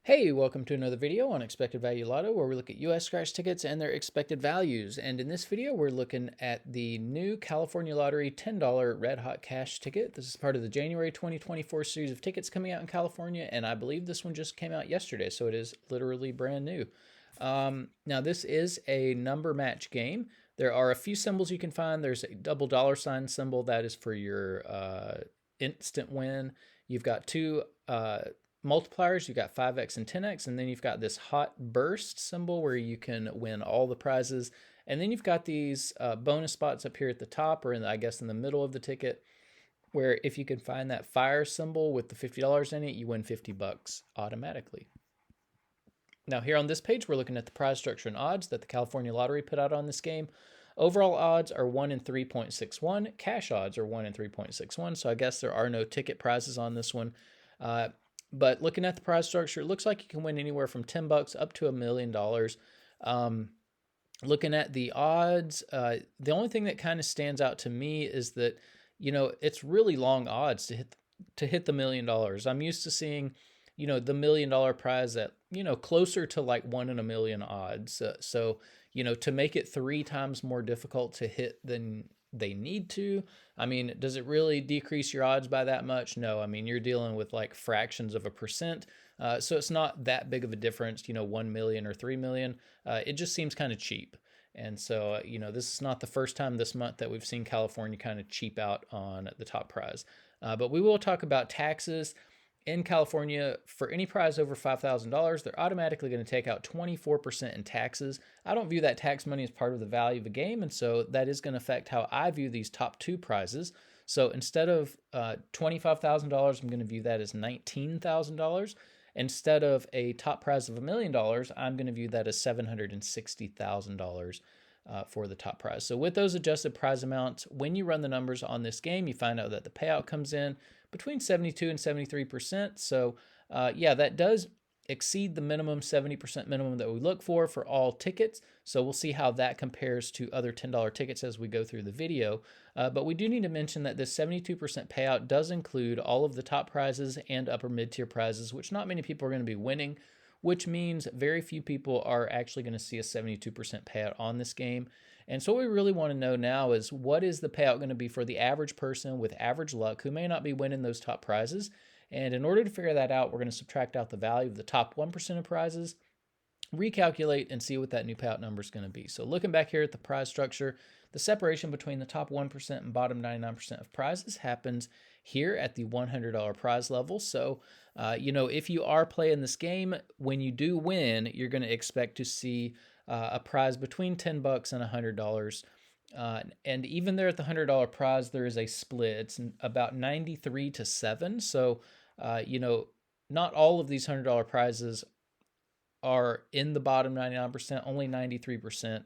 Hey, welcome to another video on Expected Value Lotto, where we look at US scratch tickets and their expected values. And in this video, we're looking at the new California Lottery $10 Red Hot Cash ticket. This is part of the January 2024 series of tickets coming out in California, and I believe this one just came out yesterday, so it is literally brand new. Now, this is a number match game. There are a few symbols you can find. There's a double dollar sign symbol that is for your instant win. You've got two multipliers. You've got 5x and 10x, and then you've got this hot burst symbol where you can win all the prizes. And then you've got these bonus spots up here at the top, or I guess in the middle of the ticket, where if you can find that fire symbol with the $50 in it, you win 50 bucks automatically. Now here on this page, we're looking at the prize structure and odds that the California Lottery put out on this game. Overall odds are 1 in 3.61. Cash odds are 1 in 3.61. So I guess there are no ticket prizes on this one. But looking at the prize structure, it looks like you can win anywhere from 10 bucks up to $1 million. Looking at the odds, the only thing that kind of stands out to me is that, it's really long odds to hit the $1 million. I'm used to seeing, the $1 million prize at, closer to like 1 in a million odds. So, to make it 3 times more difficult to hit than they need to. I mean, does it really decrease your odds by that much? No. I mean, you're dealing with like fractions of a percent. So it's not that big of a difference, 1 million or 3 million. It just seems kind of cheap. And so, this is not the first time this month that we've seen California kind of cheap out on the top prize. But we will talk about taxes. In California, for any prize over $5,000, they're automatically going to take out 24% in taxes. I don't view that tax money as part of the value of a game, and so that is going to affect how I view these top 2 prizes. So instead of $25,000, I'm going to view that as $19,000. Instead of a top prize of $1 million, I'm going to view that as $760,000 for the top prize. So with those adjusted prize amounts, when you run the numbers on this game, you find out that the payout comes in between 72 and 73%. So yeah, that does exceed the minimum 70% minimum that we look for all tickets. So we'll see how that compares to other $10 tickets as we go through the video. But we do need to mention that this 72% payout does include all of the top prizes and upper mid-tier prizes, which not many people are going to be winning, which means very few people are actually going to see a 72% payout on this game. And so what we really want to know now is, what is the payout going to be for the average person with average luck who may not be winning those top prizes? And in order to figure that out, we're going to subtract out the value of the top 1% of prizes, recalculate, and see what that new payout number is going to be. So looking back here at the prize structure, the separation between the top 1% and bottom 99% of prizes happens here at the $100 prize level. So, if you are playing this game, when you do win, you're going to expect to see a prize between 10 bucks and $100. And even there at the $100 prize, there is a split. It's about 93 to 7. So, not all of these $100 prizes are in the bottom 99%, only 93%.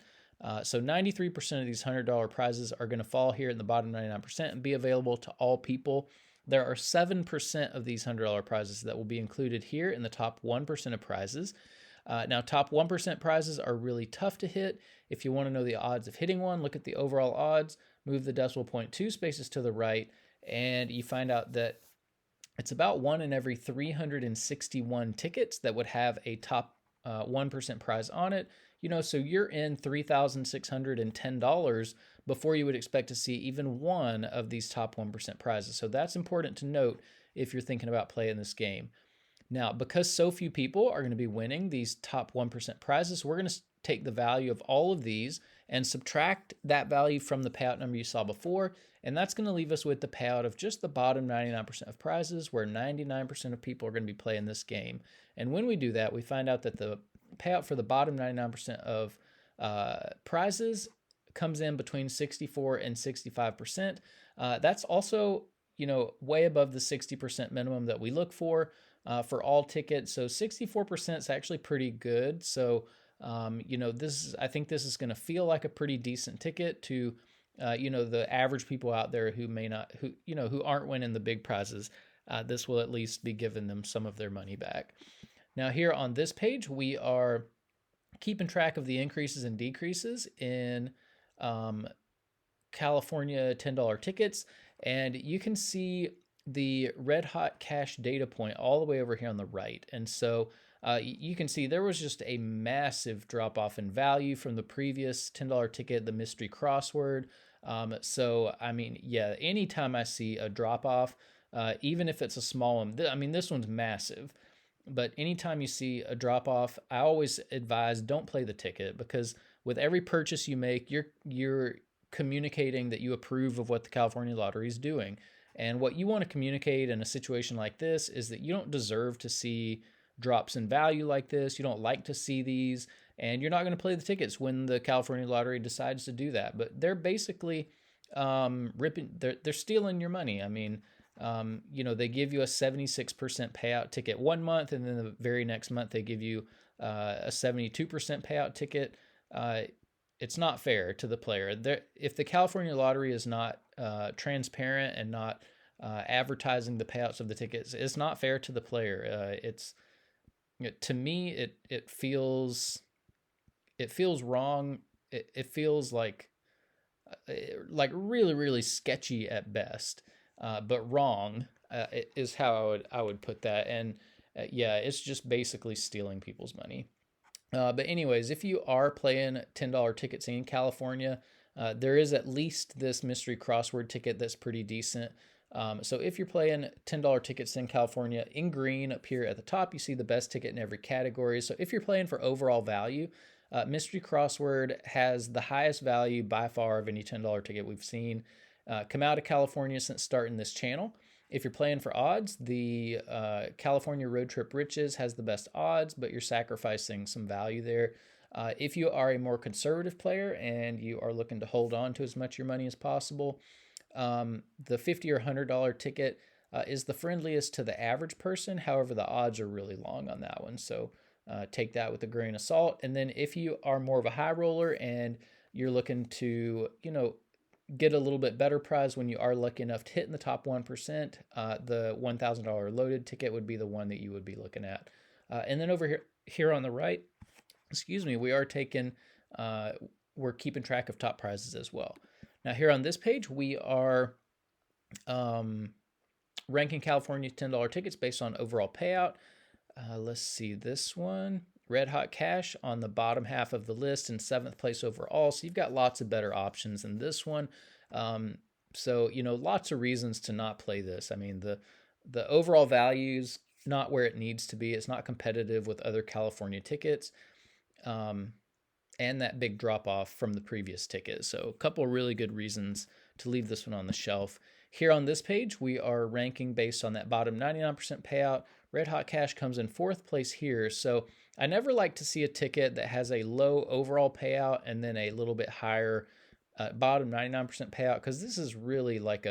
So 93% of these $100 prizes are going to fall here in the bottom 99% and be available to all people. There are 7% of these $100 prizes that will be included here in the top 1% of prizes. Now, top 1% prizes are really tough to hit. If you want to know the odds of hitting one, look at the overall odds, move the decimal point 2 spaces to the right, and you find out that it's about 1 in every 361 tickets that would have a top 1% prize on it. So you're in $3,610 before you would expect to see even one of these top 1% prizes. So that's important to note if you're thinking about playing this game. Now, because so few people are going to be winning these top 1% prizes, we're going to take the value of all of these and subtract that value from the payout number you saw before, and that's going to leave us with the payout of just the bottom 99% of prizes, where 99% of people are going to be playing this game. And when we do that, we find out that the payout for the bottom 99% of prizes comes in between 64 and 65%. That's also, way above the 60% minimum that we look for all tickets. So 64% is actually pretty good. So, I think this is going to feel like a pretty decent ticket to, the average people out there who may not, who aren't winning the big prizes. This will at least be giving them some of their money back. Now here on this page, we are keeping track of the increases and decreases in California $10 tickets. And you can see the red hot cash data point all the way over here on the right. And so you can see there was just a massive drop off in value from the previous $10 ticket, the mystery crossword. So, I mean, yeah, anytime I see a drop off, even if it's a small one, I mean, this one's massive. But anytime you see a drop off, I always advise don't play the ticket, because with every purchase you make, you're communicating that you approve of what the California Lottery is doing. And what you want to communicate in a situation like this is that you don't deserve to see drops in value like this. You don't like to see these, and you're not going to play the tickets when the California Lottery decides to do that. But they're basically ripping. They're stealing your money. I mean, they give you a 76% payout ticket one month, and then the very next month they give you a 72% payout ticket. It's not fair to the player. If the California Lottery is not transparent and not advertising the payouts of the tickets, it's not fair to the player. To me, it feels wrong. It feels like really, really sketchy at best, but wrong is how I would put that. And yeah, it's just basically stealing people's money. But anyways, if you are playing $10 tickets in California, there is at least this mystery crossword ticket that's pretty decent. So if you're playing $10 tickets in California, in green up here at the top, you see the best ticket in every category. So if you're playing for overall value, mystery crossword has the highest value by far of any $10 ticket we've seen come out of California since starting this channel. If you're playing for odds, the California Road Trip Riches has the best odds, but you're sacrificing some value there. If you are a more conservative player and you are looking to hold on to as much of your money as possible, the $50 or $100 ticket is the friendliest to the average person. However, the odds are really long on that one, so take that with a grain of salt. And then if you are more of a high roller and you're looking to, get a little bit better prize when you are lucky enough to hit in the top 1%, the $1,000 loaded ticket would be the one that you would be looking at. And then over here on the right, we are we're keeping track of top prizes as well. Now here on this page, we are ranking California $10 tickets based on overall payout. Let's see this one. Red Hot Cash on the bottom half of the list in 7th place overall. So you've got lots of better options than this one. So, lots of reasons to not play this. I mean, the overall value's not where it needs to be. It's not competitive with other California tickets. And that big drop off from the previous ticket. So a couple of really good reasons to leave this one on the shelf. Here on this page, we are ranking based on that bottom 99% payout. Red Hot Cash comes in 4th place here. So I never like to see a ticket that has a low overall payout and then a little bit higher bottom 99% payout, because this is really like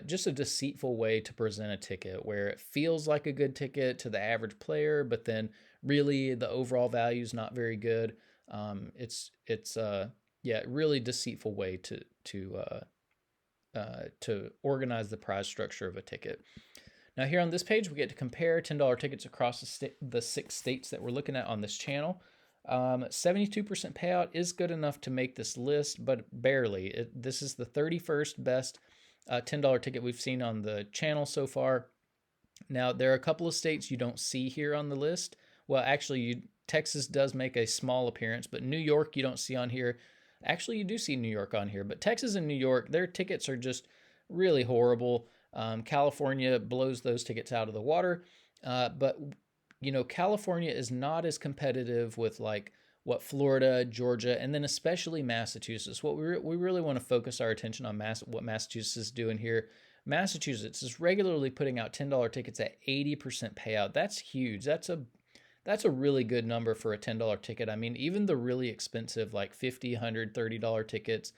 just a deceitful way to present a ticket where it feels like a good ticket to the average player, but then really the overall value is not very good. It's really deceitful way to organize the prize structure of a ticket. Now here on this page, we get to compare $10 tickets across the 6 states that we're looking at on this channel. 72% payout is good enough to make this list, but barely. This is the 31st best $10 ticket we've seen on the channel so far. Now, there are a couple of states you don't see here on the list. Well, actually, Texas does make a small appearance, but New York you don't see on here. Actually, you do see New York on here, but Texas and New York, their tickets are just really horrible. California blows those tickets out of the water. But, California is not as competitive with like what Florida, Georgia, and then especially Massachusetts. What we really want to focus our attention on what Massachusetts is doing here. Massachusetts is regularly putting out $10 tickets at 80% payout. That's huge. That's a really good number for a $10 ticket. I mean, even the really expensive like $50, $100, $30 tickets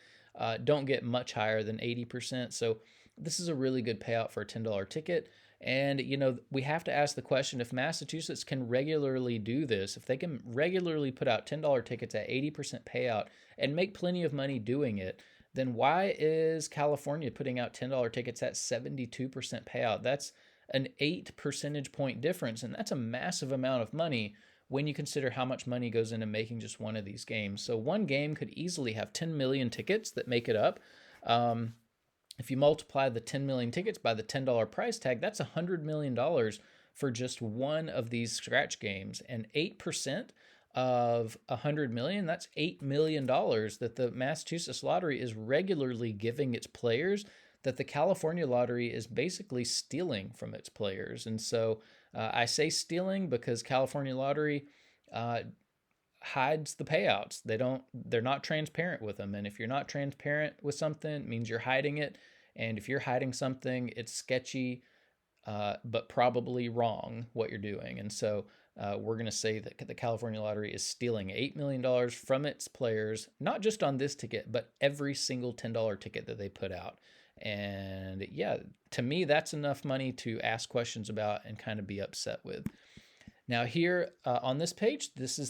don't get much higher than 80%. So this is a really good payout for a $10 ticket. And, we have to ask the question, if Massachusetts can regularly do this, if they can regularly put out $10 tickets at 80% payout and make plenty of money doing it, then why is California putting out $10 tickets at 72% payout? That's an 8 percentage point difference, and that's a massive amount of money when you consider how much money goes into making just one of these games. So one game could easily have 10 million tickets that make it up. If you multiply the 10 million tickets by the $10 price tag, that's $100 million for just one of these scratch games. And 8% of 100 million, that's $8 million that the Massachusetts lottery is regularly giving its players, that the California lottery is basically stealing from its players. And so I say stealing because California lottery hides the payouts. They're not transparent with them. And if you're not transparent with something, it means you're hiding it. And if you're hiding something, it's sketchy, but probably wrong what you're doing. And so we're going to say that the California lottery is stealing $8 million from its players, not just on this ticket, but every single $10 ticket that they put out. And yeah, to me, that's enough money to ask questions about and kind of be upset with. Now here on this page, these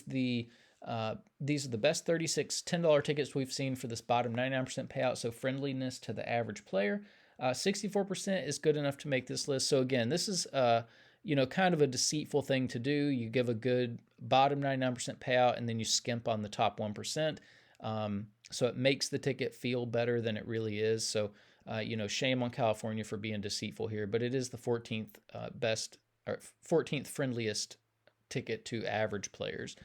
are the best 36 $10 tickets we've seen for this bottom 99% payout. So friendliness to the average player. 64% is good enough to make this list. So again, this is kind of a deceitful thing to do. You give a good bottom 99% payout and then you skimp on the top 1%. So it makes the ticket feel better than it really is. So shame on California for being deceitful here, but it is the 14th best or 14th friendliest ticket to average players.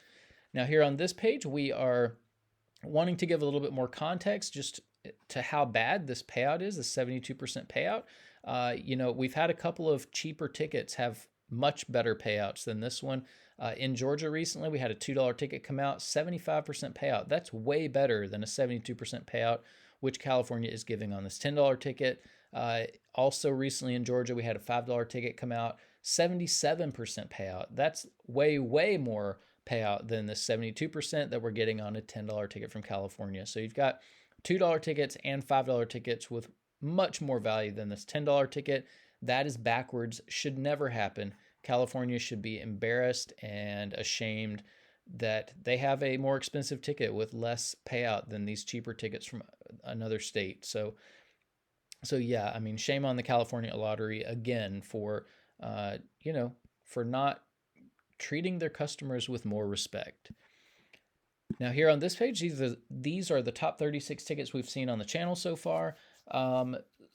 Now here on this page, we are wanting to give a little bit more context just to how bad this payout is, the 72% payout. We've had a couple of cheaper tickets have much better payouts than this one. In Georgia recently, we had a $2 ticket come out, 75% payout. That's way better than a 72% payout, which California is giving on this $10 ticket. Also recently in Georgia, we had a $5 ticket come out, 77% payout. That's way, way more payout than the 72% that we're getting on a $10 ticket from California. So you've got $2 tickets and $5 tickets with much more value than this $10 ticket. That is backwards, should never happen. California should be embarrassed and ashamed that they have a more expensive ticket with less payout than these cheaper tickets from another state. So yeah, I mean, shame on the California lottery again for not treating their customers with more respect. Now here on this page, these are the top 36 tickets we've seen on the channel so far.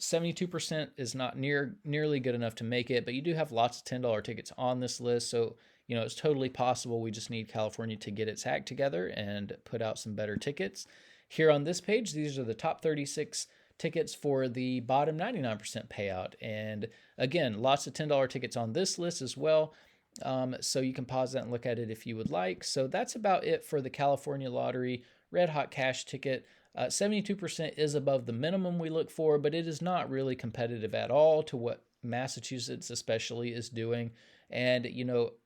72% is not nearly good enough to make it, but you do have lots of $10 tickets on this list. So, it's totally possible. We just need California to get its act together and put out some better tickets. Here on this page, these are the top 36 tickets for the bottom 99% payout. And again, lots of $10 tickets on this list as well. So you can pause that and look at it if you would like. So that's about it for the California Lottery Red Hot Cash ticket. 72% is above the minimum we look for, but it is not really competitive at all to what Massachusetts especially is doing. And,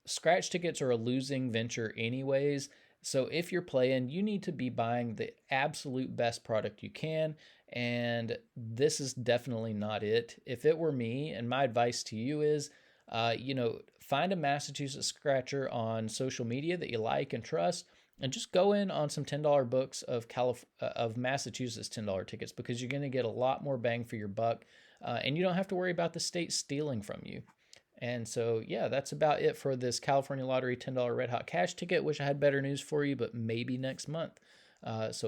scratch tickets are a losing venture anyways. So if you're playing, you need to be buying the absolute best product you can. And this is definitely not it. If it were me, and my advice to you is, find a Massachusetts scratcher on social media that you like and trust, and just go in on some $10 books of Massachusetts $10 tickets, because you're going to get a lot more bang for your buck, and you don't have to worry about the state stealing from you. And so, yeah, that's about it for this California Lottery $10 Red Hot Cash ticket. Wish I had better news for you, but maybe next month. Thanks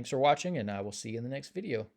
for watching, and I will see you in the next video.